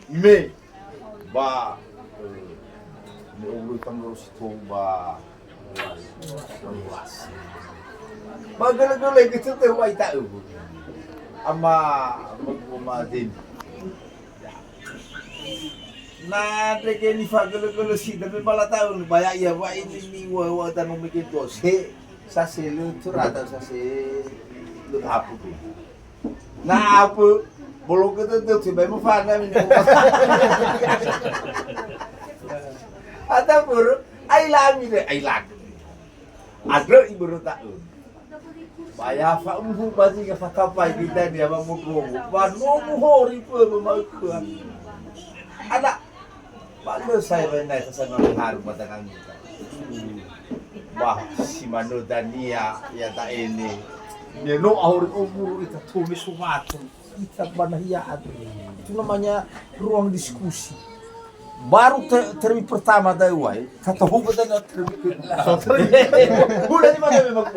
Me ba ni ulo tanggal situ ba luas. Magala-gala gitu tuh wai tahu. Ama magbumadin. Na de ni fagala-gala si tapi malah tahu banyak ya wa ini ni wa tanong mikir ko se sa se lu turata sa se lu hapu tu. Na apa bolong kita tu si bayi mufan namin. Ada pur ay lami de ay lag. Ada ibu tahu. Baya fa umhu bazi ka fakapai kita dia mamuko. Ba no muhori po mamakkuan. Ada bago saya benay sa mga harong matangang kita. Wah, si Mano Dania ya ta ini. Dia no ahuri umur kita tumis suatu. Kita banahiyaan. Itu namanya ruang diskusi. Baru termi pertama dai wai, kata hubatan termi kedua. Udah di mana memang